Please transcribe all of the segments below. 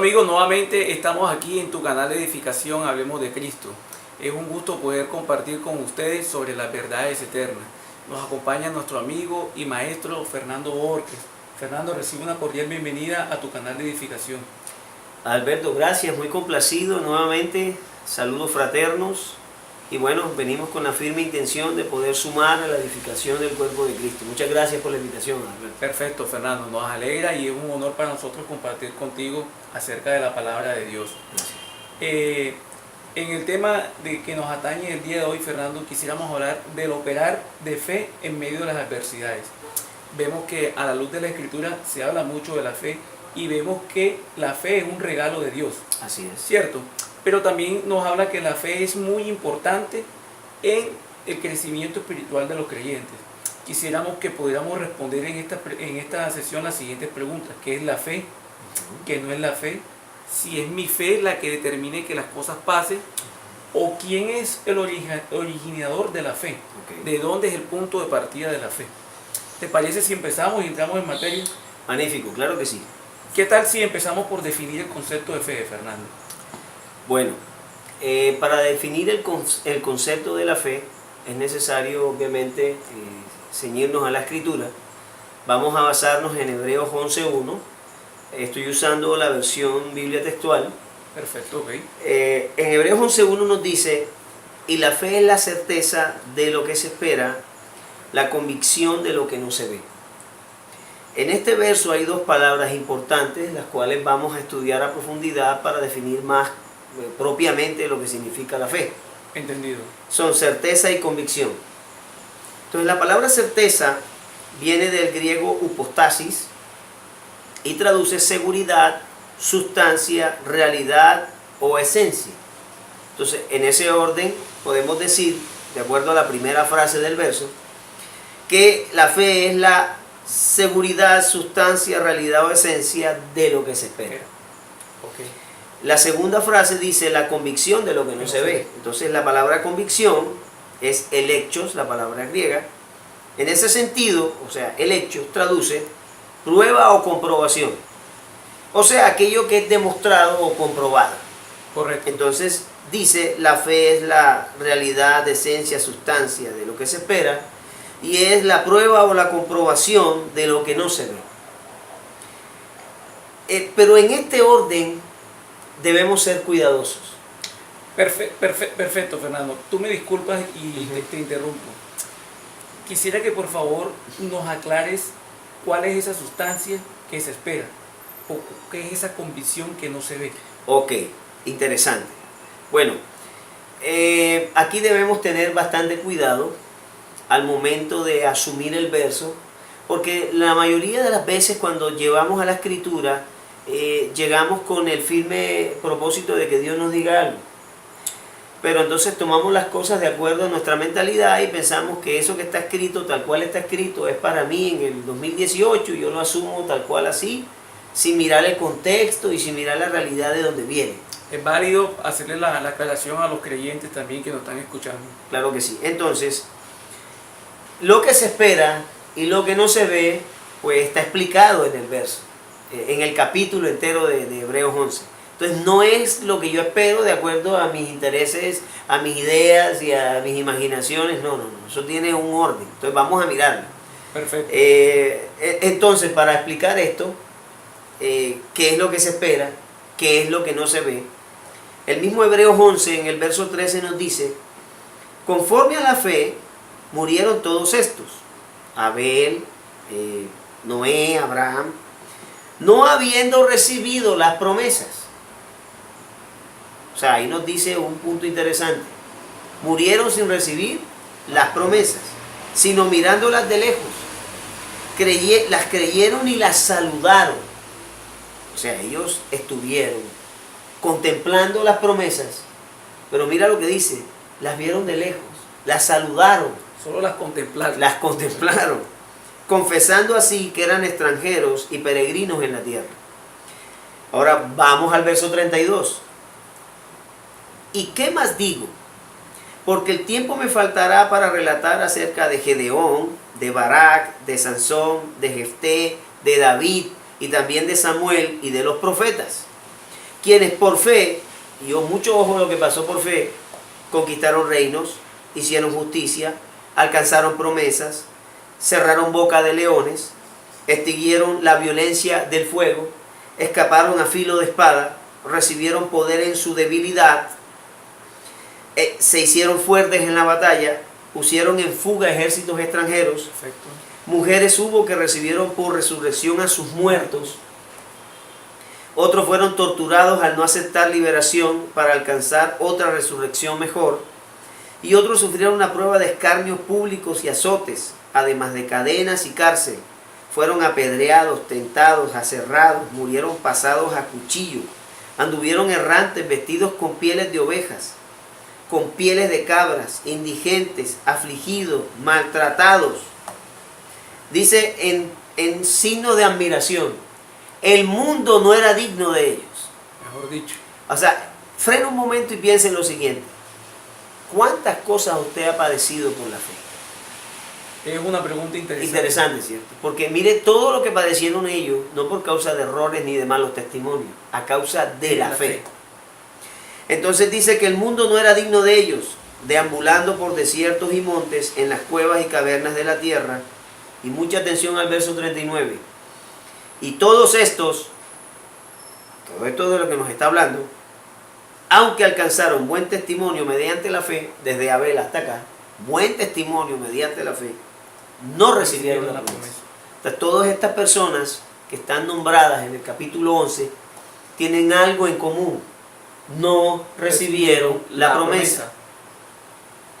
amigos, nuevamente estamos aquí en tu canal de edificación Hablemos de Cristo. Es un gusto poder compartir con ustedes sobre las verdades eternas. Nos acompaña nuestro amigo y maestro Fernando Borges. Fernando, recibe una cordial bienvenida a tu canal de edificación. Alberto, gracias, muy complacido nuevamente, saludos fraternos y bueno, venimos con la firme intención de poder sumar a la edificación del cuerpo de Cristo. Muchas gracias por la invitación, Alberto. Perfecto, Fernando, nos alegra y es un honor para nosotros compartir contigo acerca de la palabra de Dios. En el tema de que nos atañe el día de hoy, Fernando, quisiéramos hablar del operar de fe en medio de las adversidades. Vemos que a la luz de la Escritura se habla mucho de la fe y vemos que la fe es un regalo de Dios. Así es. ¿Cierto? Pero también nos habla que la fe es muy importante en el crecimiento espiritual de los creyentes. Quisiéramos que pudiéramos responder en esta sesión las siguientes preguntas. ¿Qué es la fe? ¿Qué no es la fe? Si es mi fe la que determine que las cosas pasen, o quién es el originador de la fe, de dónde es el punto de partida de la fe. ¿Te parece si empezamos y entramos en materia? Magnífico, claro que sí. ¿Qué tal si empezamos por definir el concepto de fe, Fernando? Bueno, para definir el concepto de la fe es necesario obviamente ceñirnos a la Escritura. Vamos a basarnos en Hebreos 11.1. Estoy usando la versión Biblia textual. Perfecto, ok. En Hebreos 11.1 nos dice, y la fe es la certeza de lo que se espera, la convicción de lo que no se ve. En este verso hay dos palabras importantes, las cuales vamos a estudiar a profundidad para definir más propiamente lo que significa la fe. Entendido. Son certeza y convicción. Entonces la palabra certeza viene del griego hypostasis y traduce seguridad, sustancia, realidad o esencia. Entonces en ese orden podemos decir, de acuerdo a la primera frase del verso, que la fe es la seguridad, sustancia, realidad o esencia de lo que se espera. Okay. La segunda frase dice la convicción de lo que no se ve. Entonces la palabra convicción es elechos, la palabra griega. En ese sentido, o sea, elechos traduce prueba o comprobación. O sea, aquello que es demostrado o comprobado. Correcto. Entonces dice la fe es la realidad, esencia, sustancia de lo que se espera y es la prueba o la comprobación de lo que no se ve. Pero en este orden debemos ser cuidadosos. Perfecto, Fernando. Tú me disculpas y te interrumpo. Quisiera que por favor nos aclares cuál es esa sustancia que se espera o qué es esa convicción que no se ve. Ok, interesante. Bueno, aquí debemos tener bastante cuidado al momento de asumir el verso, porque la mayoría de las veces cuando llevamos a la Escritura llegamos con el firme propósito de que Dios nos diga algo. Pero entonces tomamos las cosas de acuerdo a nuestra mentalidad y pensamos que eso que está escrito, tal cual está escrito, es para mí en el 2018 y yo lo asumo tal cual así, sin mirar el contexto y sin mirar la realidad de donde viene. Es válido hacerle la aclaración a los creyentes también que nos están escuchando. Claro que sí. Entonces, lo que se espera y lo que no se ve, pues está explicado en el verso, en el capítulo entero de Hebreos 11. Entonces no es lo que yo espero de acuerdo a mis intereses, a mis ideas y a mis imaginaciones. No. Eso tiene un orden. Entonces vamos a mirarlo. Perfecto. Entonces, para explicar esto, qué es lo que se espera, qué es lo que no se ve, el mismo Hebreos 11 en el verso 13 nos dice, conforme a la fe murieron todos estos, Abel, Noé, Abraham, no habiendo recibido las promesas. O sea, ahí nos dice un punto interesante. Murieron sin recibir las promesas, sino mirándolas de lejos. Las creyeron y las saludaron. O sea, ellos estuvieron contemplando las promesas, pero mira lo que dice, las vieron de lejos, las saludaron. Solo las contemplaron. Las contemplaron, confesando así que eran extranjeros y peregrinos en la tierra. Ahora vamos al verso 32. ¿Y qué más digo? Porque el tiempo me faltará para relatar acerca de Gedeón, de Barak, de Sansón, de Jefté, de David y también de Samuel y de los profetas, quienes por fe, y mucho ojo lo que pasó por fe, conquistaron reinos, hicieron justicia, alcanzaron promesas, cerraron boca de leones, extinguieron la violencia del fuego, escaparon a filo de espada, recibieron poder en su debilidad, se hicieron fuertes en la batalla, pusieron en fuga ejércitos extranjeros. Perfecto. Mujeres hubo que recibieron por resurrección a sus muertos. Otros fueron torturados al no aceptar liberación para alcanzar otra resurrección mejor. Y otros sufrieron una prueba de escarnios públicos y azotes, además de cadenas y cárcel. Fueron apedreados, tentados, aserrados, murieron pasados a cuchillo. Anduvieron errantes vestidos con pieles de ovejas, con pieles de cabras, indigentes, afligidos, maltratados. Dice en signo de admiración, el mundo no era digno de ellos. Mejor dicho. O sea, frena un momento y piensa en lo siguiente. ¿Cuántas cosas usted ha padecido por la fe? Es una pregunta interesante. Interesante, ¿cierto? Porque mire todo lo que padecieron ellos, no por causa de errores ni de malos testimonios, a causa de la fe. Entonces dice que el mundo no era digno de ellos, deambulando por desiertos y montes, en las cuevas y cavernas de la tierra. Y mucha atención al verso 39. Y todos estos, todo esto de lo que nos está hablando, aunque alcanzaron buen testimonio mediante la fe, desde Abel hasta acá, buen testimonio mediante la fe, no recibieron la promesa. Entonces, todas estas personas que están nombradas en el capítulo 11 tienen algo en común. No recibieron la promesa.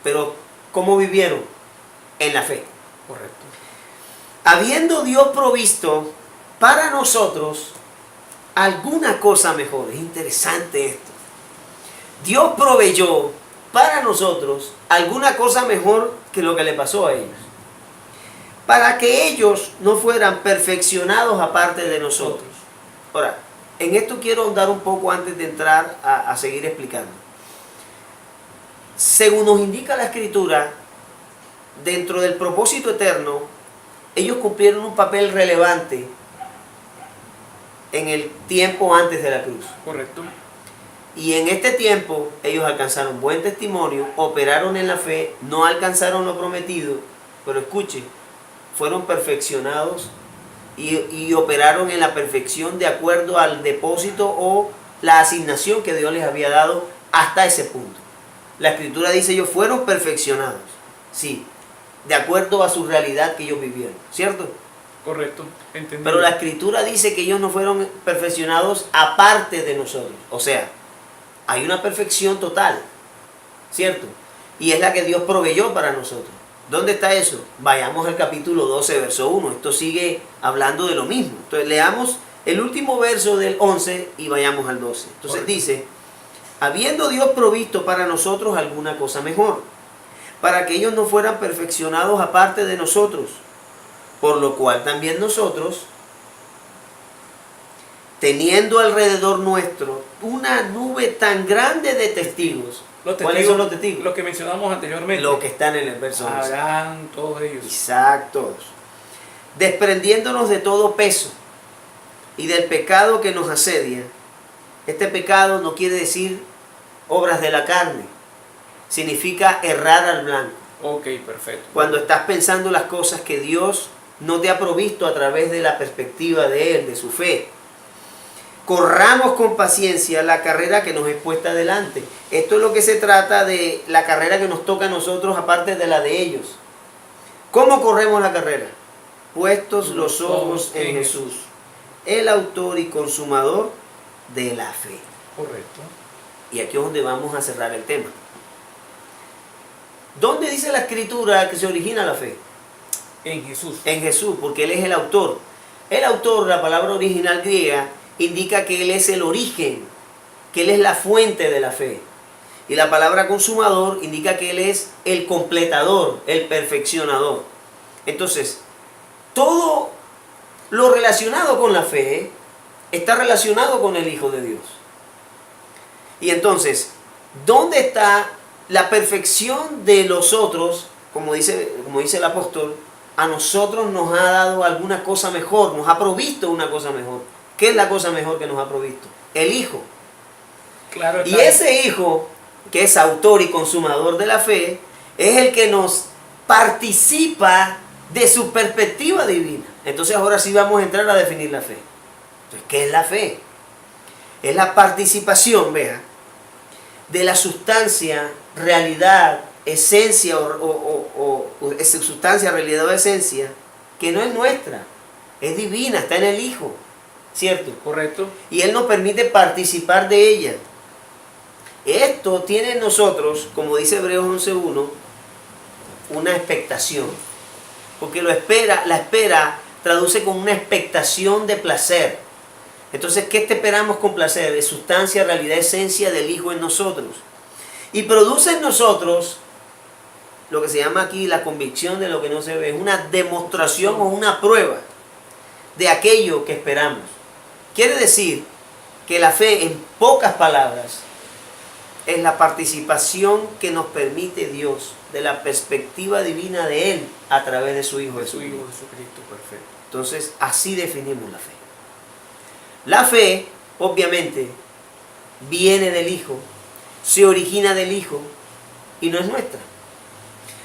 Pero, ¿cómo vivieron? En la fe. Correcto. Habiendo Dios provisto para nosotros alguna cosa mejor. Es interesante esto. Dios proveyó para nosotros alguna cosa mejor que lo que le pasó a ellos. Para que ellos no fueran perfeccionados aparte de nosotros. Ahora, en esto quiero ahondar un poco antes de entrar a seguir explicando. Según nos indica la Escritura, dentro del propósito eterno, ellos cumplieron un papel relevante en el tiempo antes de la cruz. Correcto. Y en este tiempo ellos alcanzaron buen testimonio, operaron en la fe, no alcanzaron lo prometido, pero escuche, fueron perfeccionados y operaron en la perfección de acuerdo al depósito o la asignación que Dios les había dado hasta ese punto. La Escritura dice ellos fueron perfeccionados, sí, de acuerdo a su realidad que ellos vivieron, ¿cierto? Correcto, entendido. Pero la Escritura dice que ellos no fueron perfeccionados aparte de nosotros. O sea, hay una perfección total, ¿cierto? Y es la que Dios proveyó para nosotros. ¿Dónde está eso? Vayamos al capítulo 12, verso 1. Esto sigue hablando de lo mismo. Entonces leamos el último verso del 11 y vayamos al 12. Entonces dice, habiendo Dios provisto para nosotros alguna cosa mejor, para que ellos no fueran perfeccionados aparte de nosotros, por lo cual también nosotros, teniendo alrededor nuestro una nube tan grande de testigos. ¿Cuáles son los testigos? Los que mencionamos anteriormente. Lo que están en el verso 11. Abraham, todos ellos. Isaac, todos. Desprendiéndonos de todo peso y del pecado que nos asedia. Este pecado no quiere decir obras de la carne. Significa errar al blanco. Ok, perfecto. Cuando estás pensando las cosas que Dios no te ha provisto a través de la perspectiva de Él, de su fe. Corramos con paciencia la carrera que nos es puesta delante. Esto es lo que se trata de la carrera que nos toca a nosotros aparte de la de ellos. ¿Cómo corremos la carrera? Puestos los ojos en Jesús, el autor y consumador de la fe. Correcto. Y aquí es donde vamos a cerrar el tema. ¿Dónde dice la Escritura que se origina la fe? En Jesús. En Jesús, porque Él es el autor. El autor, la palabra original griega, indica que Él es el origen, que Él es la fuente de la fe. Y la palabra consumador indica que Él es el completador, el perfeccionador. Entonces, todo lo relacionado con la fe está relacionado con el Hijo de Dios. Y entonces, ¿dónde está la perfección de los otros? Como dice el apóstol, a nosotros nos ha dado alguna cosa mejor, nos ha provisto una cosa mejor. ¿Qué es la cosa mejor que nos ha provisto? El Hijo. Claro Y está. ese Hijo, que es autor y consumador de la fe, es el que nos participa de su perspectiva divina. Entonces ahora sí vamos a entrar a definir la fe. Entonces, ¿qué es la fe? Es la participación, vea, de la sustancia, realidad, esencia sustancia, realidad o esencia, que no es nuestra, es divina, está en el Hijo, ¿cierto? Correcto. Y Él nos permite participar de ella. Esto tiene en nosotros, como dice Hebreos 11.1, una expectación. Porque la espera traduce con una expectación de placer. Entonces, ¿qué te esperamos con placer? De sustancia, realidad, esencia del Hijo en nosotros. Y produce en nosotros lo que se llama aquí la convicción de lo que no se ve. Es una demostración o una prueba de aquello que esperamos. Quiere decir que la fe, en pocas palabras, es la participación que nos permite Dios de la perspectiva divina de Él a través de su Hijo De su Jesucristo. Hijo Jesucristo, perfecto. Entonces, así definimos la fe. La fe, obviamente, viene del Hijo, se origina del Hijo y no es nuestra.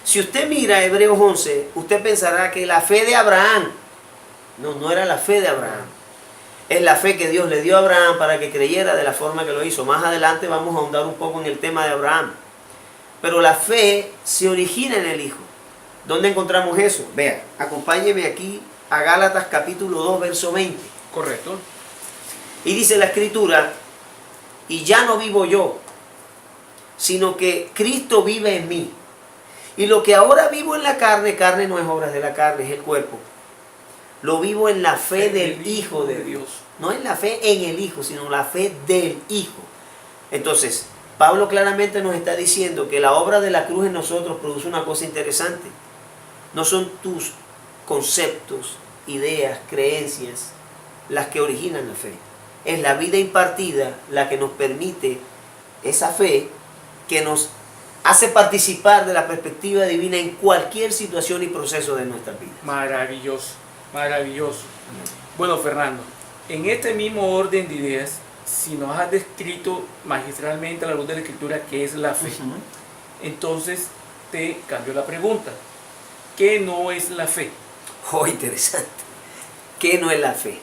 Si usted mira Hebreos 11, usted pensará que la fe de Abraham, no era la fe de Abraham. Es la fe que Dios le dio a Abraham para que creyera de la forma que lo hizo. Más adelante vamos a ahondar un poco en el tema de Abraham. Pero la fe se origina en el Hijo. ¿Dónde encontramos eso? Vea, acompáñeme aquí a Gálatas capítulo 2, verso 20. Correcto. Y dice la Escritura, y ya no vivo yo, sino que Cristo vive en mí. Y lo que ahora vivo en la carne, carne no es obras de la carne, es el cuerpo. Lo vivo en la fe del Hijo de Dios. No es la fe en el Hijo, sino la fe del Hijo. Entonces, Pablo claramente nos está diciendo que la obra de la cruz en nosotros produce una cosa interesante. No son tus conceptos, ideas, creencias las que originan la fe. Es la vida impartida la que nos permite esa fe que nos hace participar de la perspectiva divina en cualquier situación y proceso de nuestra vida. Maravilloso, maravilloso. Bueno, Fernando, en este mismo orden de ideas, si nos has descrito magistralmente a la luz de la Escritura qué es la fe, entonces te cambio la pregunta. ¿Qué no es la fe? Oh, interesante. ¿Qué no es la fe?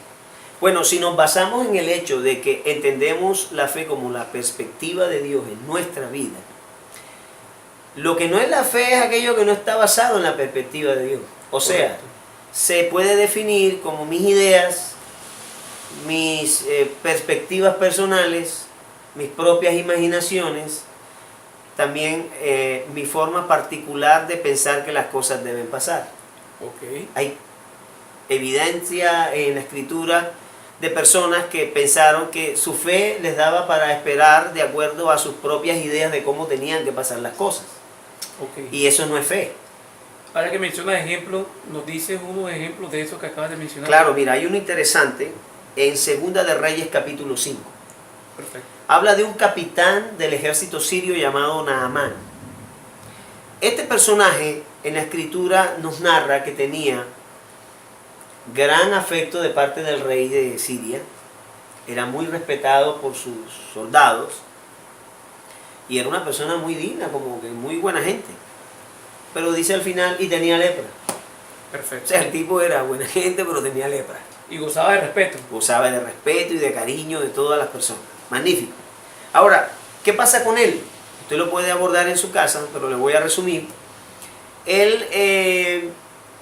Bueno, si nos basamos en el hecho de que entendemos la fe como la perspectiva de Dios en nuestra vida, lo que no es la fe es aquello que no está basado en la perspectiva de Dios. O sea, Correcto. se puede definir como mis ideas, mis perspectivas personales, mis propias imaginaciones, también mi forma particular de pensar que las cosas deben pasar. Ok. Hay evidencia en la Escritura de personas que pensaron que su fe les daba para esperar de acuerdo a sus propias ideas de cómo tenían que pasar las cosas. Ok. Y eso no es fe. Ahora que mencionas ejemplos, ¿nos dices unos ejemplos de eso que acabas de mencionar? Claro, mira, hay uno interesante en Segunda de Reyes capítulo 5. Perfecto. Habla de un capitán del ejército sirio llamado Naamán. Este personaje en la Escritura nos narra que tenía gran afecto de parte del rey de Siria. Era muy respetado por sus soldados. Y era una persona muy digna, como que muy buena gente. Pero dice al final, y tenía lepra. O Perfecto. sea, el tipo era buena gente, pero tenía lepra. Y gozaba de respeto. Gozaba de respeto y de cariño de todas las personas. Magnífico. Ahora, ¿qué pasa con él? Usted lo puede abordar en su casa, pero le voy a resumir. Él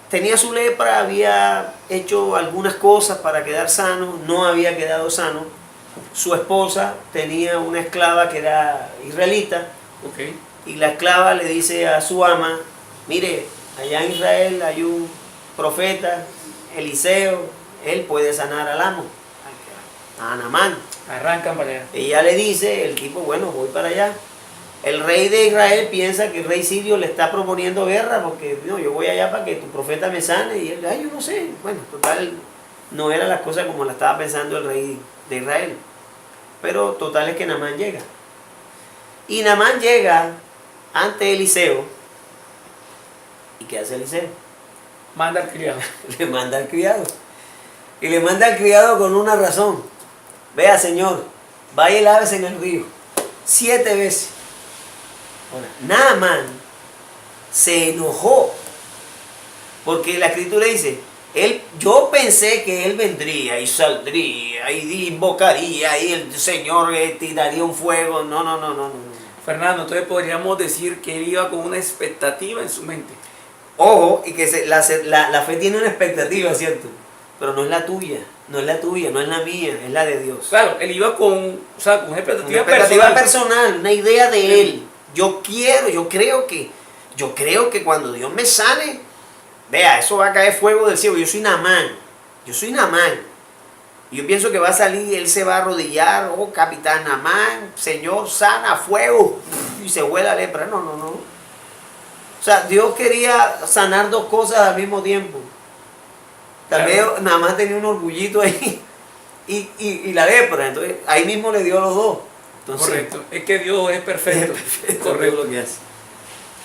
tenía su lepra, había hecho algunas cosas para quedar sano, no había quedado sano. Su esposa tenía una esclava que era israelita, Ok. y la esclava le dice a su ama, mire, allá en Israel hay un profeta, Eliseo, él puede sanar al amo, a Naamán. Arrancan para allá. Ella le dice, el tipo, bueno, voy para allá. El rey de Israel piensa que el rey sirio le está proponiendo guerra porque no, yo voy allá para que tu profeta me sane. Y él, ay, yo no sé. Bueno, total, no eran las cosas como la estaba pensando el rey de Israel. Pero total es que Naamán llega. Y Naamán llega ante Eliseo. ¿Y qué hace Eliseo? Manda al criado. Le manda al criado. Y le manda al criado con una razón. Vea, señor, vaya y lávese en el río. 7 veces. Ahora, Naamán se enojó porque la escritura dice, yo pensé que él vendría y saldría y invocaría y el Señor tiraría un fuego. No. Fernando, entonces podríamos decir que él iba con una expectativa en su mente. Ojo, y que la fe tiene una expectativa, ¿cierto? Pero no es la tuya, no es la mía, es la de Dios. Claro, él iba con una expectativa personal, una idea de él. Yo creo que cuando Dios me sane, vea, eso va a caer fuego del cielo. Yo soy Naamán. Y yo pienso que va a salir, él se va a arrodillar, oh capitán Naamán, Señor, sana, fuego, y se vuela lepra. No. O sea, Dios quería sanar 2 cosas al mismo tiempo. Tal vez Naamán tenía un orgullito ahí y la lepra, entonces ahí mismo le dio los 2. Entonces, correcto, es que Dios es perfecto. Correcto lo que hace.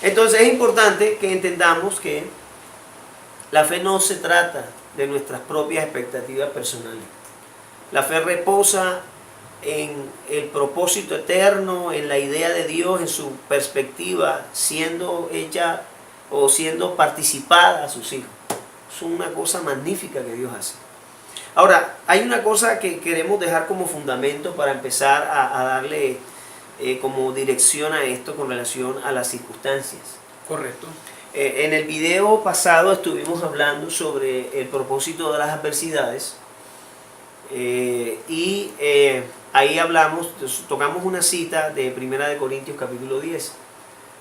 Entonces es importante que entendamos que la fe no se trata de nuestras propias expectativas personales. La fe reposa en el propósito eterno, en la idea de Dios, en su perspectiva, siendo hecha o siendo participada a sus hijos. Es una cosa magnífica que Dios hace. Ahora, hay una cosa que queremos dejar como fundamento para empezar a darle como dirección a esto con relación a las circunstancias. Correcto. En el video pasado estuvimos hablando sobre el propósito de las adversidades ahí tocamos una cita de 1 Corintios capítulo 10,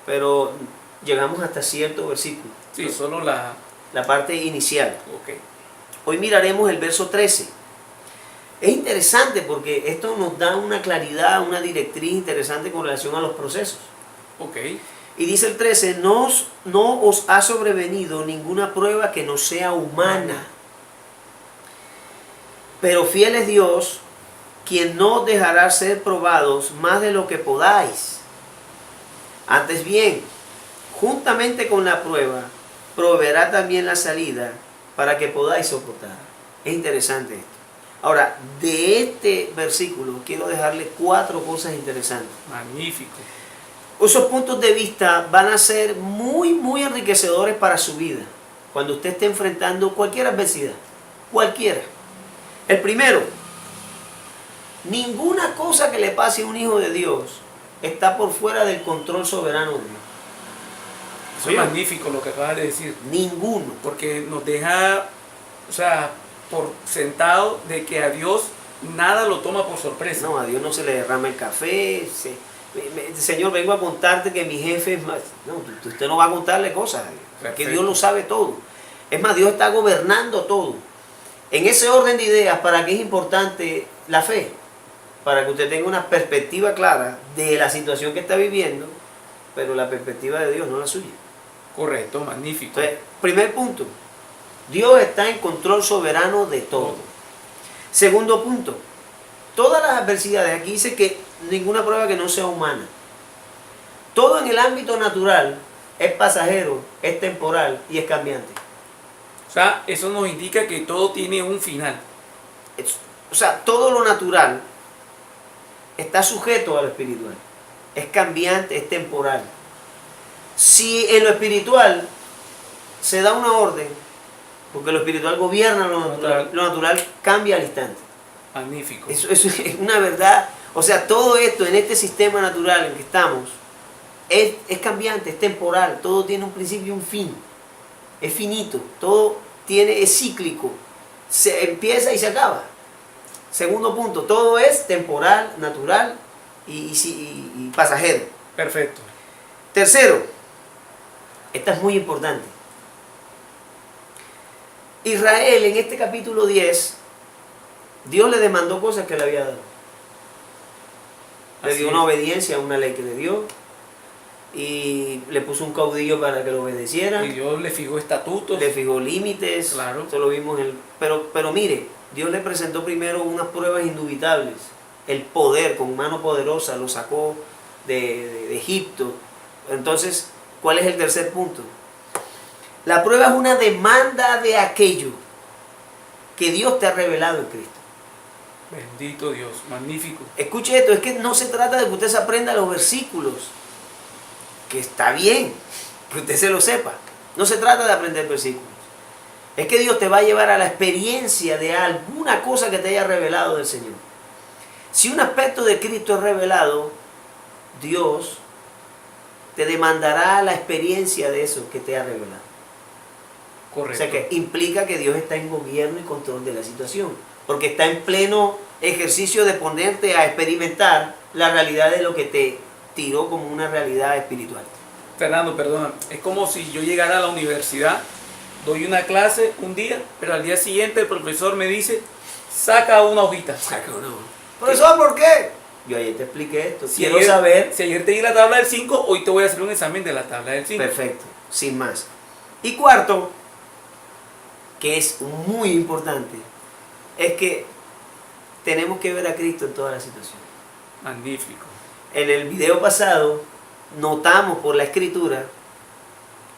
pero llegamos hasta cierto versículo. Sí, solo la parte inicial. Okay. Hoy miraremos el verso 13. Es interesante porque esto nos da una claridad, una directriz interesante con relación a los procesos. Okay. Y dice el 13, no os ha sobrevenido ninguna prueba que no sea humana. Pero fiel es Dios, quien no os dejará ser probados más de lo que podáis. Antes bien, juntamente con la prueba, proveerá también la salida para que podáis soportar. Es interesante esto. Ahora, de este versículo quiero dejarle 4 cosas interesantes. Magnífico. Esos puntos de vista van a ser muy, muy enriquecedores para su vida cuando usted esté enfrentando cualquier adversidad, cualquiera. El primero, ninguna cosa que le pase a un hijo de Dios está por fuera del control soberano de Dios. Eso es magnífico lo que acabas de decir. Ninguno. Porque nos deja, por sentado de que a Dios nada lo toma por sorpresa. No, a Dios no se le derrama el café. Señor, vengo a contarte que mi jefe es más. No, usted no va a contarle cosas. Que Dios lo sabe todo. Es más, Dios está gobernando todo. En ese orden de ideas, ¿para qué es importante la fe? Para que usted tenga una perspectiva clara de la situación que está viviendo, pero la perspectiva de Dios, no la suya. Correcto, magnífico. Entonces, primer punto, Dios está en control soberano de todo. Segundo punto, todas las adversidades, aquí dice que ninguna prueba que no sea humana. Todo en el ámbito natural es pasajero, es temporal y es cambiante. O sea, eso nos indica que todo tiene un final. O sea, todo lo natural está sujeto a lo espiritual. Es cambiante, es temporal. Si en lo espiritual se da una orden, porque lo espiritual gobierna lo natural cambia al instante. Magnífico. Eso es una verdad. O sea, todo esto en este sistema natural en que estamos es cambiante, es temporal. Todo tiene un principio y un fin. Es finito, todo es cíclico, se empieza y se acaba. Segundo punto, todo es temporal, natural y pasajero. Perfecto. Tercero, esta es muy importante. Israel en este capítulo 10, Dios le demandó cosas que le había dado. Le dio una obediencia a una ley que le dio. Y le puso un caudillo para que lo obedeciera. Y Dios le fijó estatutos. Le fijó límites. Claro. Esto lo vimos pero mire, Dios le presentó primero unas pruebas indubitables. El poder, con mano poderosa, lo sacó de Egipto. Entonces, ¿cuál es el tercer punto? La prueba es una demanda de aquello que Dios te ha revelado en Cristo. Bendito Dios, magnífico. Escuche esto, es que no se trata de que usted se aprenda los versículos, que está bien, que usted se lo sepa. No se trata de aprender versículos. Es que Dios te va a llevar a la experiencia de alguna cosa que te haya revelado del Señor. Si un aspecto de Cristo es revelado, Dios te demandará la experiencia de eso que te ha revelado. Correcto. O sea que implica que Dios está en gobierno y control de la situación, porque está en pleno ejercicio de ponerte a experimentar la realidad de lo que te tiró como una realidad espiritual. Fernando, perdona, es como si yo llegara a la universidad, doy una clase un día, pero al día siguiente el profesor me dice, saca una hojita. Saca una hojita. Profesor, ¿por qué? Yo ayer te expliqué esto. Quiero saber. Si ayer te di la tabla del 5, hoy te voy a hacer un examen de la tabla del 5. Perfecto, sin más. Y cuarto, que es muy importante, es que tenemos que ver a Cristo en toda la situación. Magnífico. En el video pasado notamos por la escritura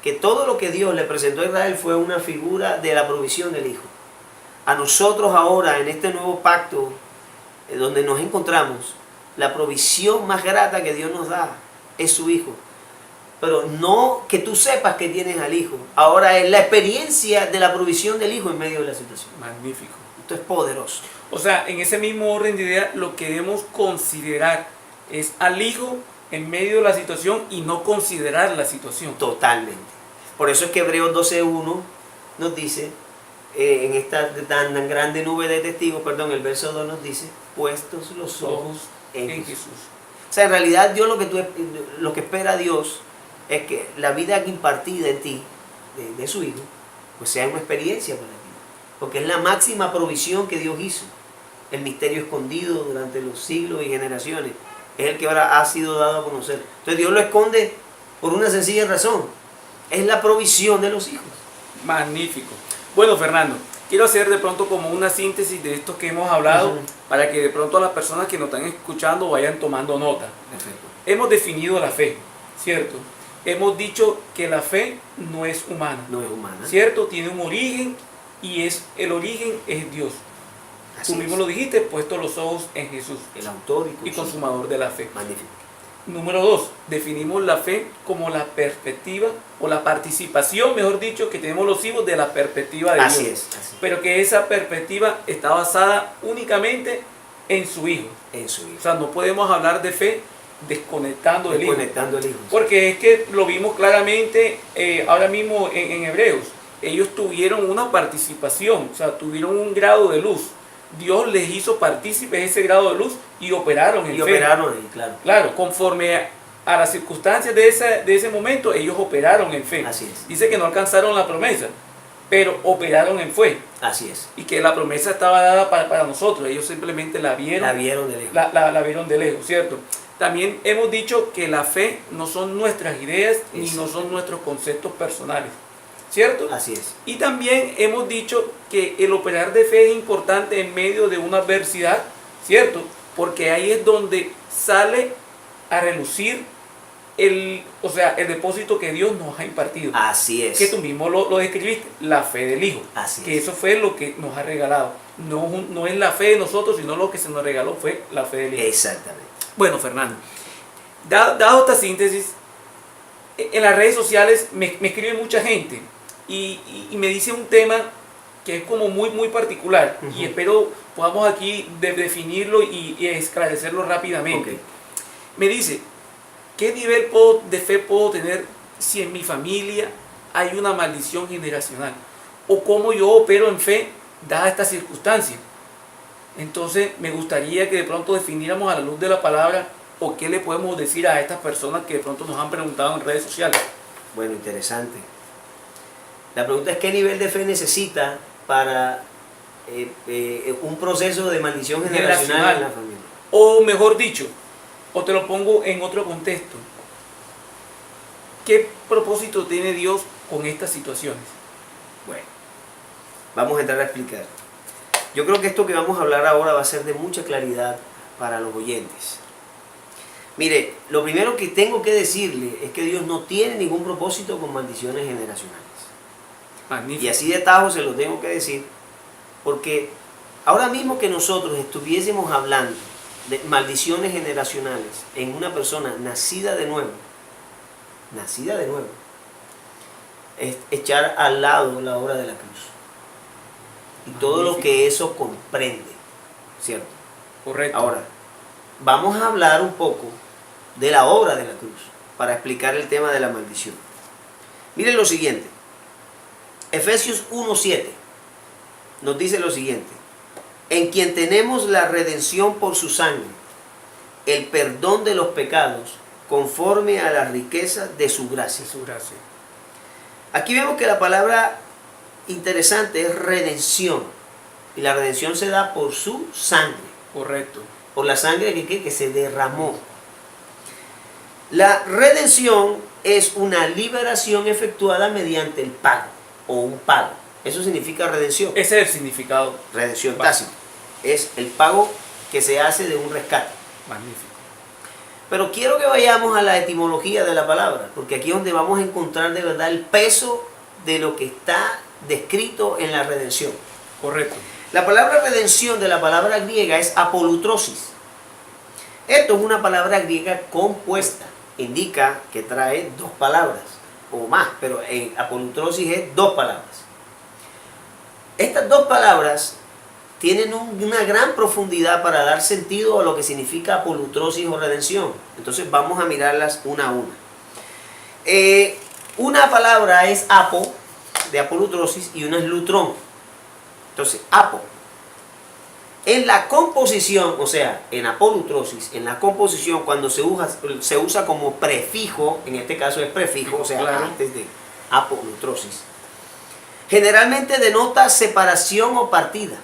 que todo lo que Dios le presentó a Israel fue una figura de la provisión del Hijo. A nosotros ahora, en este nuevo pacto, donde nos encontramos, la provisión más grata que Dios nos da es su Hijo. Pero no que tú sepas que tienes al Hijo. Ahora es la experiencia de la provisión del Hijo en medio de la situación. Magnífico. Esto es poderoso. O sea, en ese mismo orden de idea, lo que debemos considerar es al Hijo en medio de la situación y no considerar la situación. Totalmente. Por eso es que Hebreos 12:1 nos dice, en esta tan grande nube de testigos, perdón, el verso 2 nos dice, puestos los ojos en Jesús. O sea, en realidad Dios lo que espera Dios es que la vida impartida en ti, de su Hijo, pues sea una experiencia para ti. Porque es la máxima provisión que Dios hizo. El misterio escondido durante los siglos y generaciones. Es el que ahora ha sido dado a conocer. Entonces Dios lo esconde por una sencilla razón. Es la provisión de los hijos. Magnífico. Bueno, Fernando, quiero hacer de pronto como una síntesis de esto que hemos hablado, para que de pronto las personas que nos están escuchando vayan tomando nota. Perfecto. Hemos definido la fe, ¿cierto? Hemos dicho que la fe no es humana. No es humana. ¿Cierto? Tiene un origen y el origen es Dios. Así Tú mismo es. lo dijiste, puesto los ojos en Jesús, El autor y consumador de la fe. Magnífico. Número 2, definimos la fe como la perspectiva o la participación, mejor dicho, que tenemos los hijos de la perspectiva de Así Dios. es. Así. Pero que esa perspectiva está basada únicamente en su Hijo. En su O Hijo. sea, no podemos hablar de fe desconectando el Hijo. Desconectando el Hijo. Porque es que lo vimos claramente ahora mismo en Hebreos. Ellos tuvieron una participación, o sea, tuvieron un grado de luz. Dios les hizo partícipes de ese grado de luz y operaron en Y fe. operaron ahí, claro. Claro, conforme a las circunstancias de ese momento, ellos operaron en fe. Así es. Dice que no alcanzaron la promesa, pero operaron en fe. Así es. Y que la promesa estaba dada para nosotros. Ellos simplemente la vieron. La vieron de lejos. La vieron de lejos, ¿cierto? También hemos dicho que la fe no son nuestras ideas ni no son nuestros conceptos personales, ¿cierto? Así es. Y también hemos dicho que el operar de fe es importante en medio de una adversidad, ¿cierto? Porque ahí es donde sale a relucir el depósito que Dios nos ha impartido. Así es. Que tú mismo lo describiste, la fe del Hijo. Así que es. eso fue lo que nos ha regalado. No es la fe de nosotros, sino lo que se nos regaló fue la fe del Hijo. Exactamente. Bueno, Fernando, dado esta síntesis, en las redes sociales me escribe mucha gente y me dice un tema que es como muy particular, y espero podamos aquí definirlo y esclarecerlo rápidamente. Ok. Me dice, ¿qué nivel de fe puedo tener si en mi familia hay una maldición generacional? ¿O cómo yo opero en fe dada esta circunstancia? Entonces me gustaría que de pronto definiéramos a la luz de la palabra o qué le podemos decir a estas personas que de pronto nos han preguntado en redes sociales. Bueno, interesante. La pregunta es: ¿qué nivel de fe necesita para un proceso de maldición generacional en la familia? O mejor dicho, o te lo pongo en otro contexto, ¿qué propósito tiene Dios con estas situaciones? Bueno, vamos a entrar a explicar. Yo creo que esto que vamos a hablar ahora va a ser de mucha claridad para los oyentes. Mire, lo primero que tengo que decirle es que Dios no tiene ningún propósito con maldiciones generacionales. Magnífico. Y así de tajo se lo tengo que decir, porque Ahora mismo que nosotros estuviésemos hablando de maldiciones generacionales en una persona nacida de nuevo, es echar al lado la obra de la cruz y todo lo que eso comprende, ¿cierto? Correcto. Ahora, vamos a hablar un poco de la obra de la cruz para explicar el tema de la maldición. Miren lo siguiente, Efesios 1:7 nos dice lo siguiente: en quien tenemos la redención por su sangre, el perdón de los pecados, conforme a la riqueza de su gracia. Aquí vemos que la palabra interesante es redención, y la redención se da por su sangre. Correcto. Por la sangre que se derramó. La redención es una liberación efectuada mediante el pago, o un pago. Eso significa redención. Ese es el significado. Redención tácita. Es el pago que se hace de un rescate. Magnífico. Pero quiero que vayamos a la etimología de la palabra, porque aquí es donde vamos a encontrar de verdad el peso de lo que está descrito en la redención. Correcto. La palabra redención de la palabra griega es apolutrosis. Esto es una palabra griega compuesta. Indica que trae dos palabras o más, pero en apolutrosis es dos palabras. Estas dos palabras tienen una gran profundidad para dar sentido a lo que significa apolutrosis o redención. Entonces vamos a mirarlas una a una. Una palabra es apo, de apolutrosis, y una es lutrón. Entonces, apo. En la composición, o sea, en apolutrosis, en la composición, cuando se usa como prefijo, en este caso es prefijo, o sea, claro, antes de apolutrosis, generalmente denota separación o partida,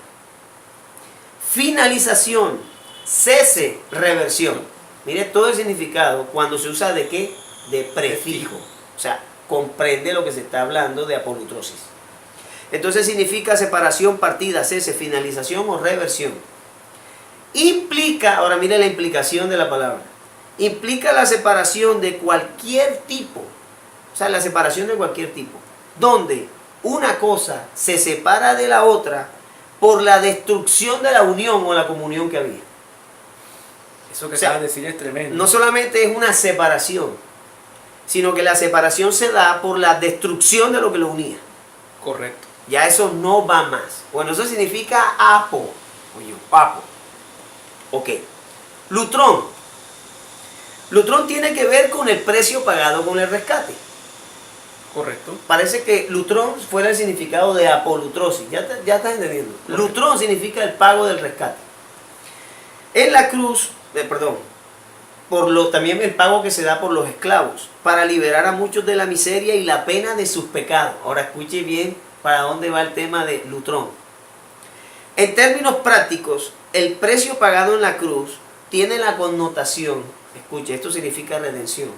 finalización, cese, reversión. Mire todo el significado cuando se usa de qué, de prefijo, o sea, comprende lo que se está hablando de apolutrosis. Entonces significa separación, partida, cese, finalización o reversión. Implica, ahora mire la implicación de la palabra, implica la separación de cualquier tipo, o sea, la separación de cualquier tipo, donde una cosa se separa de la otra por la destrucción de la unión o la comunión que había. Eso que acabas de decir es tremendo. No solamente es una separación, sino que la separación se da por la destrucción de lo que lo unía. Correcto. Ya eso no va más. Bueno, eso significa apo. Oye, papo. Ok. Lutrón. Lutrón tiene que ver con el precio pagado con el rescate. Correcto. Parece que lutrón fuera el significado de apolutrosis. Ya estás entendiendo. Correcto. Lutrón significa el pago del rescate. En la cruz, también el pago que se da por los esclavos, para liberar a muchos de la miseria y la pena de sus pecados. Ahora escuche bien para dónde va el tema de lutrón. En términos prácticos, el precio pagado en la cruz tiene la connotación, escuche, esto significa redención,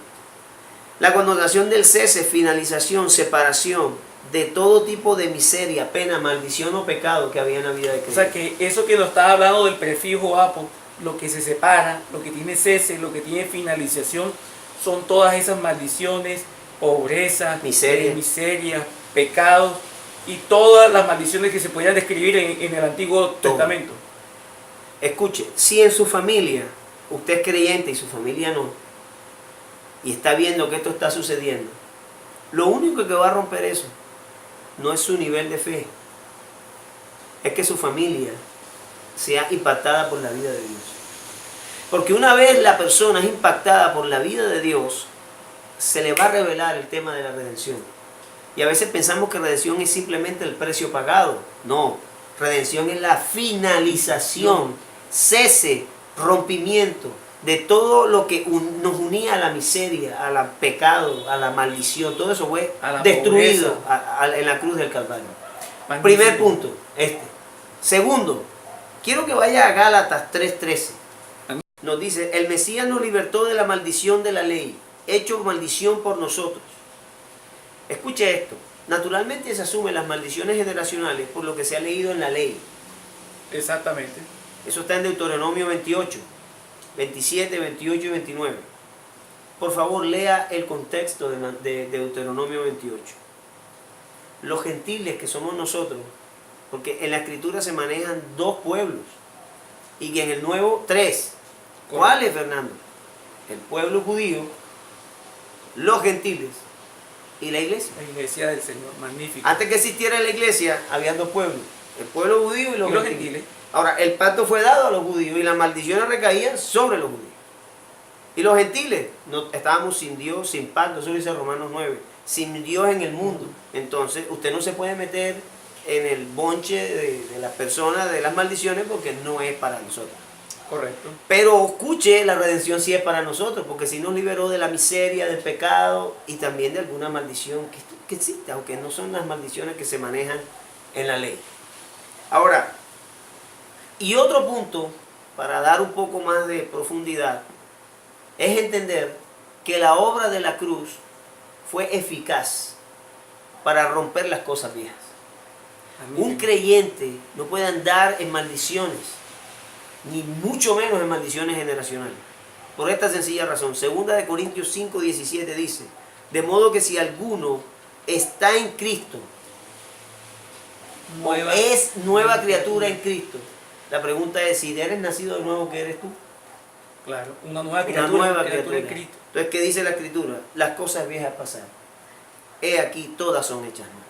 la connotación del cese, finalización, separación de todo tipo de miseria, pena, maldición o pecado que había en la vida de Cristo. O sea que eso que nos está hablando del prefijo apo, lo que se separa, lo que tiene cese, lo que tiene finalización, son todas esas maldiciones, pobreza, miseria, pecados y todas las maldiciones que se podían describir en el Antiguo Testamento. Escuche, si en su familia usted es creyente y su familia no, y está viendo que esto está sucediendo, lo único que va a romper eso no es su nivel de fe, es que su familia sea impactada por la vida de Dios. Porque una vez la persona es impactada por la vida de Dios, se le va a revelar el tema de la redención. Y a veces pensamos que redención es simplemente el precio pagado. No, redención es la finalización, cese, rompimiento de todo lo que nos unía a la miseria, al pecado, a la maldición. Todo eso fue destruido en la cruz del Calvario. Magnífico. Primer punto, Segundo, quiero que vaya a Gálatas 3:13. Nos dice, el Mesías nos libertó de la maldición de la ley, hecho maldición por nosotros. Escuche esto, naturalmente se asumen las maldiciones generacionales por lo que se ha leído en la ley. Exactamente. Eso está en Deuteronomio 28, 27, 28 y 29. Por favor, lea el contexto de Deuteronomio 28. Los gentiles que somos nosotros, porque en la Escritura se manejan dos pueblos y en el Nuevo tres. ¿Cuáles, Fernando? El pueblo judío, los gentiles y la iglesia. La iglesia del Señor, magnífico. Antes que existiera la iglesia, había dos pueblos, el pueblo judío y los gentiles. gentiles. Ahora, el pacto fue dado a los judíos y las maldiciones recaían sobre los judíos. Y los gentiles, no, estábamos sin Dios, sin pacto, eso dice Romanos 9, sin Dios en el mundo. Entonces, usted no se puede meter en el bonche de las personas, de las maldiciones, porque no es para nosotros. Correcto. Pero escuche, la redención sí es para nosotros, porque sí nos liberó de la miseria, del pecado y también de alguna maldición que existe, aunque no son las maldiciones que se manejan en la ley. Ahora, y otro punto, para dar un poco más de profundidad, es entender que la obra de la cruz fue eficaz para romper las cosas viejas. Un creyente no puede andar en maldiciones, ni mucho menos en maldiciones generacionales. Por esta sencilla razón, 2 Corintios 5:17 dice, de modo que si alguno está en Cristo, es nueva criatura en Cristo. La pregunta es, si eres nacido de nuevo, ¿qué eres tú? Claro, una nueva criatura en Cristo. Entonces, ¿qué dice la Escritura? Las cosas viejas pasaron. He aquí, todas son hechas nuevas.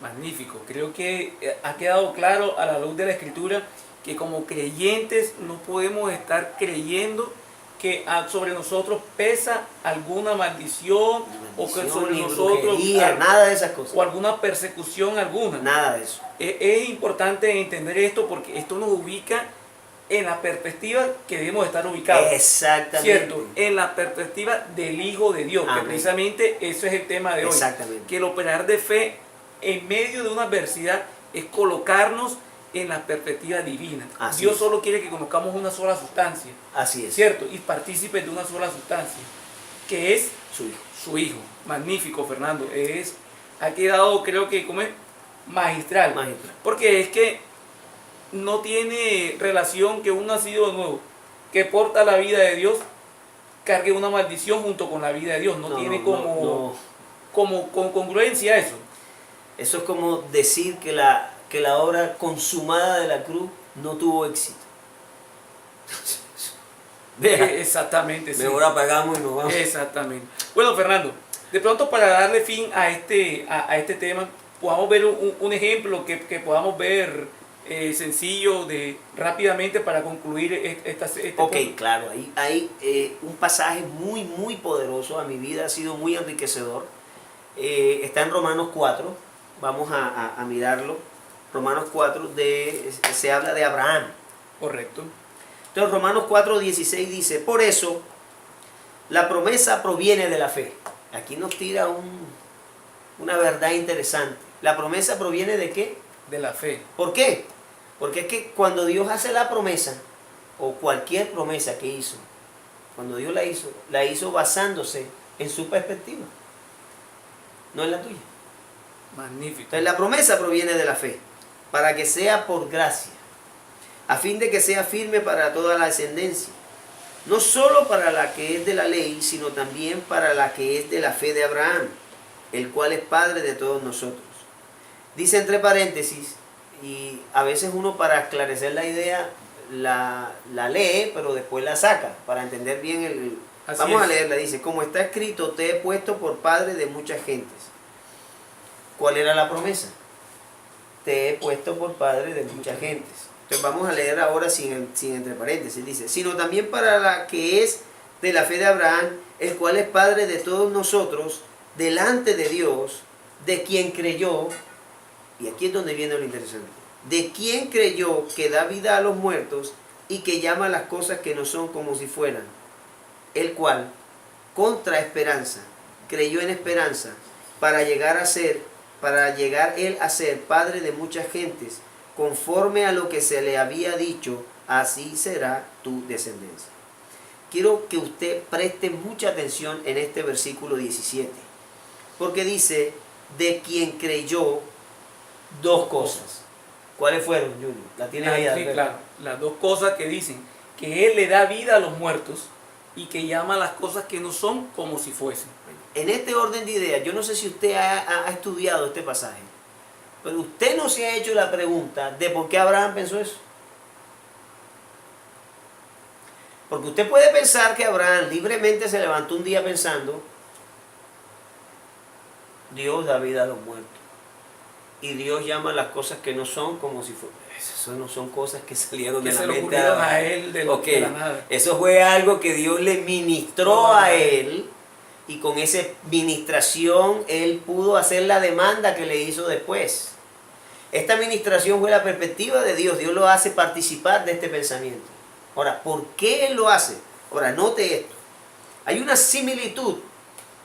Magnífico. Creo que ha quedado claro a la luz de la Escritura que como creyentes no podemos estar creyendo que sobre nosotros pesa alguna maldición o que sobre nosotros nada de esas cosas. O alguna persecución alguna. Nada de eso. Es importante entender esto porque esto nos ubica en la perspectiva que debemos estar ubicados. Exactamente. ¿Cierto? En la perspectiva del Hijo de Dios. Amén. Que precisamente eso es el tema de hoy. Exactamente. Que el operar de fe en medio de una adversidad es colocarnos en la perspectiva divina. Así Dios es. solo quiere que conozcamos una sola sustancia. Así es. ¿Cierto? Y partícipes de una sola sustancia, que es Su Hijo. Su Hijo. Magnífico, Fernando. Ha quedado, creo que, como es, magistral. Magistral. Porque es que no tiene relación que un nacido de nuevo, que porta la vida de Dios, cargue una maldición junto con la vida de Dios. No tiene como congruencia eso. Eso es como decir que la obra consumada de la cruz no tuvo éxito. Exactamente, sí. Mejor apagamos y nos vamos. Exactamente. Bueno, Fernando, de pronto para darle fin a este tema, podamos ver un ejemplo que podamos ver sencillo rápidamente para concluir este Ok, punto. claro, hay un pasaje muy poderoso, a mi vida ha sido muy enriquecedor. Está en Romanos 4, vamos a mirarlo. Romanos 4 se habla de Abraham. Correcto. Entonces Romanos 4:16 dice, por eso la promesa proviene de la fe. Aquí nos tira una verdad interesante. ¿La promesa proviene de qué? De la fe. ¿Por qué? Porque es que cuando Dios hace la promesa, o cualquier promesa que hizo, cuando Dios la hizo basándose en su perspectiva, no en la tuya. Magnífico. Entonces la promesa proviene de la fe, para que sea por gracia, a fin de que sea firme para toda la descendencia, no solo para la que es de la ley, sino también para la que es de la fe de Abraham, el cual es Padre de todos nosotros. Dice entre paréntesis, y a veces uno para esclarecer la idea la lee, pero después la saca, para entender bien Vamos a leerla, dice, como está escrito, te he puesto por padre de muchas gentes. ¿Cuál era la promesa? Te he puesto por padre de muchas gentes. Entonces vamos a leer ahora sin entre paréntesis, dice, sino también para la que es de la fe de Abraham, el cual es padre de todos nosotros, delante de Dios, de quien creyó, y aquí es donde viene lo interesante, de quien creyó que da vida a los muertos y que llama las cosas que no son como si fueran, el cual, contra esperanza, creyó en esperanza, para llegar él a ser padre de muchas gentes, conforme a lo que se le había dicho, así será tu descendencia. Quiero que usted preste mucha atención en este versículo 17, porque dice, de quien creyó dos cosas. ¿Cuáles fueron, Julio? ¿La tienes ahí? Sí, claro. Las dos cosas que dicen, que Él le da vida a los muertos y que llama las cosas que no son como si fuesen. En este orden de ideas, yo no sé si usted ha estudiado este pasaje, Pero usted no se ha hecho la pregunta de por qué Abraham pensó eso. Porque usted puede pensar que Abraham libremente se levantó un día pensando, Dios da vida a los muertos. Y Dios llama las cosas que no son como si fueran. Esas no son cosas que salieron Que de la se le mente ocurrieron a él de la nada. Eso fue algo que Dios le ministró a él. Y con esa ministración él pudo hacer la demanda que le hizo después. Esta ministración fue la perspectiva de Dios. Dios lo hace participar de este pensamiento. Ahora, ¿por qué él lo hace? Ahora, note esto. Hay una similitud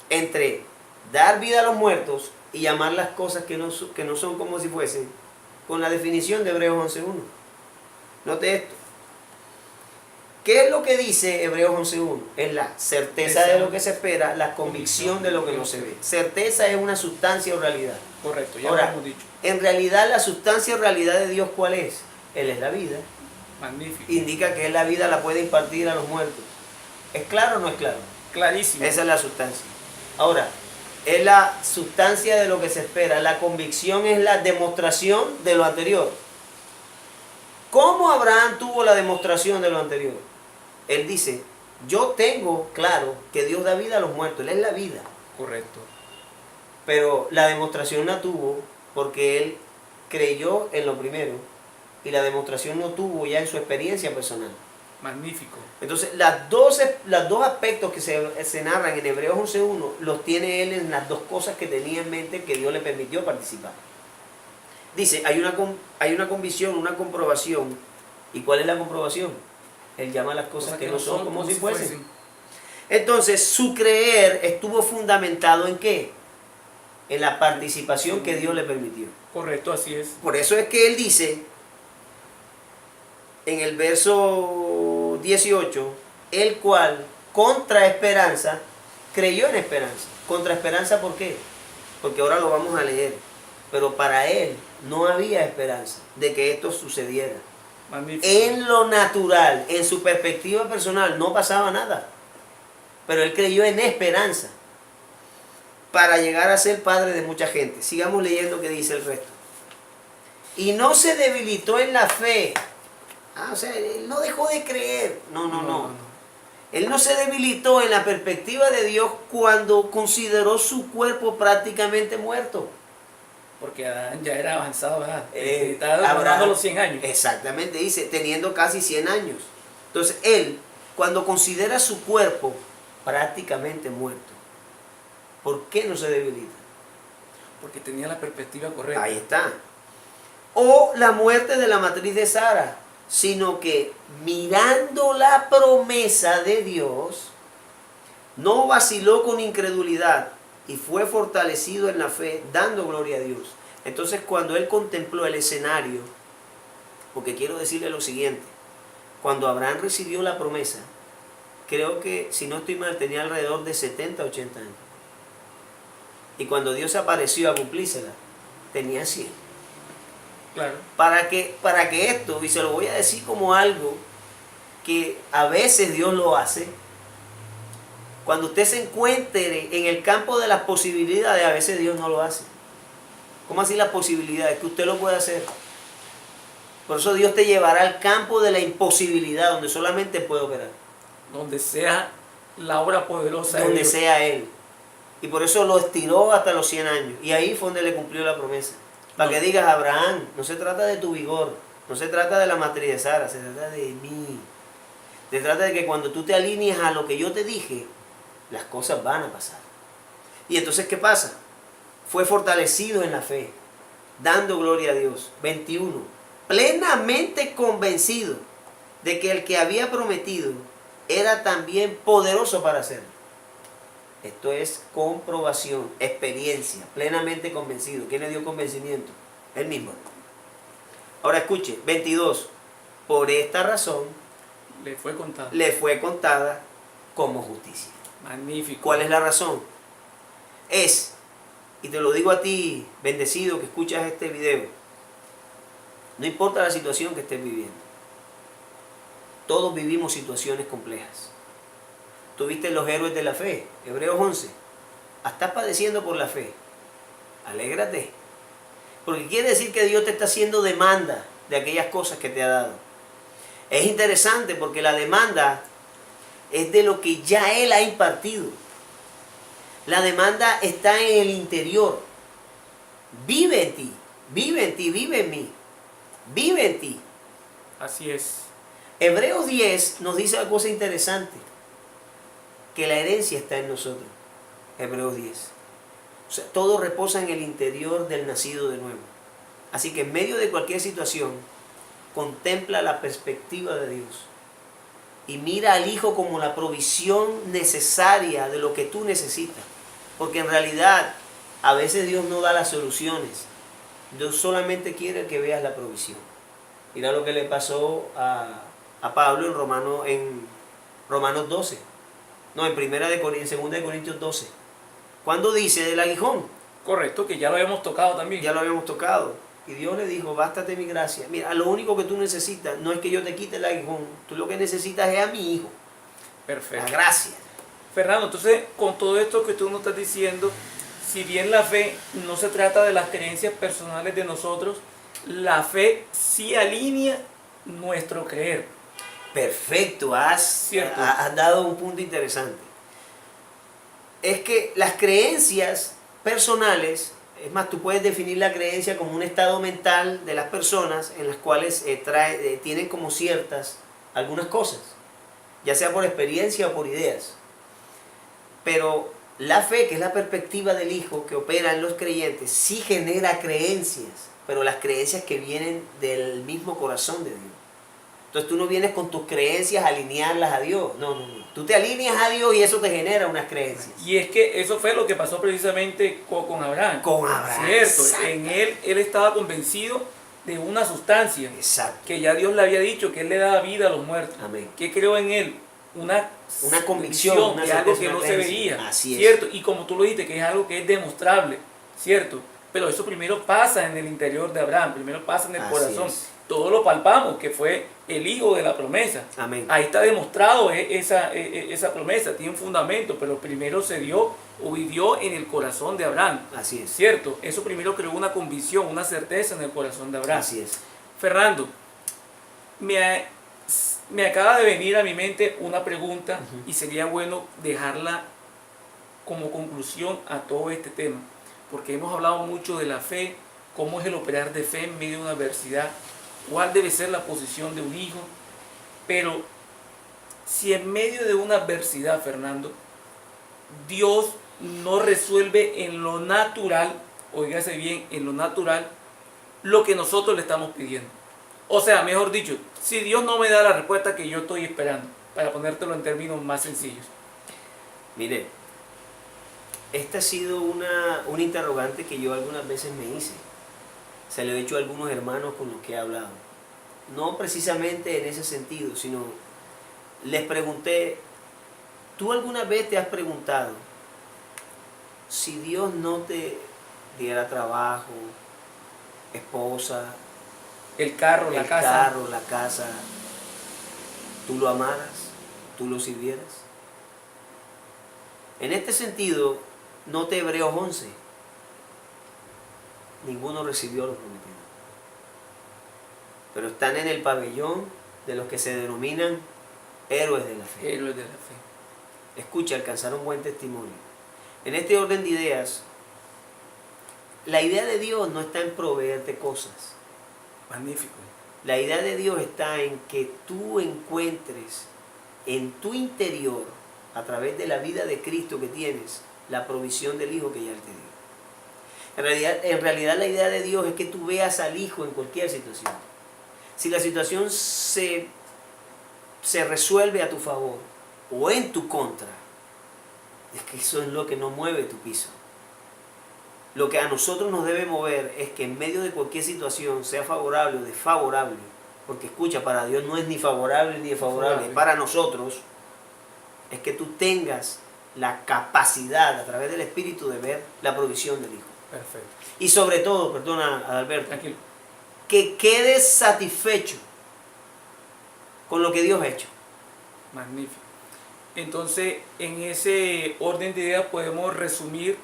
entre dar vida a los muertos y llamar las cosas que no son como si fuesen, con la definición de Hebreos 11.1. Note esto. ¿Qué es lo que dice Hebreos 11.1? Es la certeza de lo que se espera, la convicción de lo que no se ve. Certeza es una sustancia o realidad. Correcto, ya Ahora, lo hemos dicho. En realidad, la sustancia o realidad de Dios, ¿cuál es? Él es la vida. Magnífico. Indica que Él la vida la puede impartir a los muertos. ¿Es claro o no es claro? Clarísimo. Esa es la sustancia. Ahora, es la sustancia de lo que se espera. La convicción es la demostración de lo anterior. ¿Cómo Abraham tuvo la demostración de lo anterior? Él dice, yo tengo claro que Dios da vida a los muertos. Él es la vida. Correcto. Pero la demostración la tuvo porque él creyó en lo primero. Y la demostración no tuvo ya en su experiencia personal. Magnífico. Entonces, los dos aspectos que se narran en Hebreos 11.1 los tiene él en las dos cosas que tenía en mente que Dios le permitió participar. Dice, hay una convicción, una comprobación. ¿Y cuál es la comprobación? Él llama las cosas que no son como si fuesen. Entonces, su creer estuvo fundamentado ¿en qué? En la participación que Dios le permitió. Correcto, así es. Por eso es que él dice, en el verso 18, el cual, contra esperanza, creyó en esperanza. ¿Contra esperanza por qué? Porque ahora lo vamos a leer. Pero para él no había esperanza de que esto sucediera. Magnífico. En lo natural, en su perspectiva personal, no pasaba nada. Pero él creyó en esperanza para llegar a ser padre de mucha gente. Sigamos leyendo qué dice el resto. Y no se debilitó en la fe. O sea, él no dejó de creer. No. Él no se debilitó en la perspectiva de Dios cuando consideró su cuerpo prácticamente muerto. Porque Adán ya era avanzado, ¿verdad? Estaba hablando los 100 años. Exactamente, dice, teniendo casi 100 años. Entonces, él, cuando considera su cuerpo prácticamente muerto, ¿por qué no se debilita? Porque tenía la perspectiva correcta. Ahí está. O la muerte de la matriz de Sara, sino que mirando la promesa de Dios, no vaciló con incredulidad y fue fortalecido en la fe, dando gloria a Dios. Entonces, cuando él contempló el escenario, porque quiero decirle lo siguiente, cuando Abraham recibió la promesa, creo que, si no estoy mal, tenía alrededor de 70, 80 años. Y cuando Dios apareció a cumplírsela, tenía 100. Claro. Para que esto, y se lo voy a decir como algo que a veces Dios lo hace, cuando usted se encuentre en el campo de las posibilidades, a veces Dios no lo hace. ¿Cómo así las posibilidades? Que usted lo puede hacer. Por eso Dios te llevará al campo de la imposibilidad, donde solamente puede operar. Donde sea la obra poderosa de Donde Dios. sea Él. Y por eso lo estiró hasta los 100 años. Y ahí fue donde le cumplió la promesa. Para que digas, Abraham, no se trata de tu vigor, no se trata de la matriz de Sara, se trata de mí. Se trata de que cuando tú te alinees a lo que yo te dije, las cosas van a pasar. Y entonces, ¿qué pasa? Fue fortalecido en la fe, dando gloria a Dios. 21. Plenamente convencido de que el que había prometido era también poderoso para hacerlo. Esto es comprobación, experiencia, plenamente convencido. ¿Quién le dio convencimiento? Él mismo. Ahora escuche, 22. Por esta razón le fue contada como justicia. Magnífico. ¿Cuál es la razón? Y te lo digo a ti, bendecido, que escuchas este video, no importa la situación que estés viviendo, todos vivimos situaciones complejas. Tuviste los héroes de la fe, Hebreos 11. Estás padeciendo por la fe. Alégrate. Porque quiere decir que Dios te está haciendo demanda de aquellas cosas que te ha dado. Es interesante porque la demanda es de lo que ya Él ha impartido. La demanda está en el interior. Vive en ti, vive en ti, vive en mí. Vive en ti. Así es. Hebreos 10 nos dice una cosa interesante. Que la herencia está en nosotros. Hebreos 10. O sea, todo reposa en el interior del nacido de nuevo. Así que en medio de cualquier situación, contempla la perspectiva de Dios. Y mira al Hijo como la provisión necesaria de lo que tú necesitas. Porque en realidad, a veces Dios no da las soluciones. Dios solamente quiere que veas la provisión. Mira lo que le pasó a Pablo en Romanos 12. No, en 2 de Corintios 12. ¿Cuándo dice del aguijón? Correcto, que ya lo habíamos tocado también. Ya lo habíamos tocado. Y Dios le dijo, bástate mi gracia. Mira, lo único que tú necesitas no es que yo te quite el aguijón. Tú lo que necesitas es a mi hijo. Perfecto. La gracia. Fernando, entonces, con todo esto que tú nos estás diciendo, si bien la fe no se trata de las creencias personales de nosotros, la fe sí alinea nuestro creer. Perfecto, has dado un punto interesante. Es que las creencias personales, es más, tú puedes definir la creencia como un estado mental de las personas en las cuales tienen como ciertas algunas cosas, ya sea por experiencia o por ideas. Pero la fe, que es la perspectiva del Hijo que opera en los creyentes, sí genera creencias, pero las creencias que vienen del mismo corazón de Dios. Entonces tú no vienes con tus creencias a alinearlas a Dios. No. Tú te alineas a Dios y eso te genera unas creencias. Y es que eso fue lo que pasó precisamente con Abraham. Con Abraham. Cierto, en él estaba convencido de una sustancia. Exacto. Que ya Dios le había dicho que él le daba vida a los muertos. Amén. Que creó en él una convicción, de algo que no se veía. Así es. Cierto, y como tú lo dijiste, que es algo que es demostrable, cierto. Pero eso primero pasa en el interior de Abraham, primero pasa en el corazón. Todo lo palpamos, que fue el hijo de la promesa. Amén. Ahí está demostrado esa promesa, tiene un fundamento, pero primero se dio o vivió en el corazón de Abraham. Así es. ¿Cierto? Eso primero creó una convicción, una certeza en el corazón de Abraham. Así es. Fernando, me acaba de venir a mi mente una pregunta y sería bueno dejarla como conclusión a todo este tema, porque hemos hablado mucho de la fe, cómo es el operar de fe en medio de una adversidad, cuál debe ser la posición de un hijo, pero si en medio de una adversidad, Fernando, Dios no resuelve en lo natural, oígase bien, en lo natural, lo que nosotros le estamos pidiendo. O sea, mejor dicho, si Dios no me da la respuesta que yo estoy esperando, para ponértelo en términos más sencillos. Mire, esta ha sido una interrogante que yo algunas veces me hice. Se lo he hecho a algunos hermanos con los que he hablado. No precisamente en ese sentido, sino les pregunté, ¿tú alguna vez te has preguntado si Dios no te diera trabajo, esposa, El carro, la casa, tú lo amaras, tú lo sirvieras? En este sentido, note Hebreos 11. Ninguno recibió lo prometido. Pero están en el pabellón de los que se denominan héroes de la fe. Héroes de la fe. Escucha, alcanzaron buen testimonio. En este orden de ideas, la idea de Dios no está en proveerte cosas. Magnífico. La idea de Dios está en que tú encuentres en tu interior, a través de la vida de Cristo que tienes, la provisión del Hijo que ya Él te dio. En realidad la idea de Dios es que tú veas al Hijo en cualquier situación. Si la situación se resuelve a tu favor o en tu contra, es que eso es lo que no mueve tu piso. Lo que a nosotros nos debe mover es que en medio de cualquier situación, sea favorable o desfavorable, porque escucha, para Dios no es ni favorable ni desfavorable, es para nosotros, es que tú tengas la capacidad a través del Espíritu de ver la provisión del Hijo. Perfecto. Y sobre todo, perdona Adalberto, Tranquilo. que quedes satisfecho con lo que Dios ha hecho. Magnífico. Entonces, en ese orden de ideas podemos resumir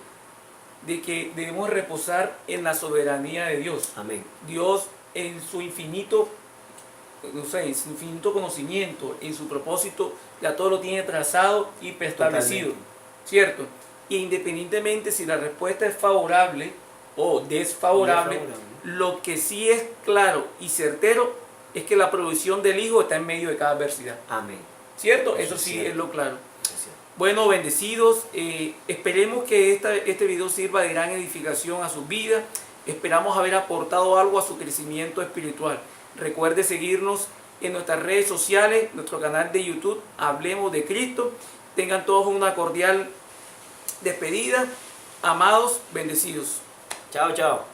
de que debemos reposar en la soberanía de Dios. Amén. Dios en su infinito, no sé, en su infinito conocimiento, en su propósito, ya todo lo tiene trazado y preestablecido, ¿cierto? Y independientemente si la respuesta es favorable o desfavorable, lo que sí es claro y certero es que la provisión del Hijo está en medio de cada adversidad. Amén. ¿Cierto? Eso Eso sí cierto. es lo claro. Eso es cierto. Bueno, bendecidos, esperemos que este video sirva de gran edificación a sus vidas. Esperamos haber aportado algo a su crecimiento espiritual. Recuerde seguirnos en nuestras redes sociales, nuestro canal de YouTube, Hablemos de Cristo. Tengan todos una cordial despedida. Amados, bendecidos. Chao, chao.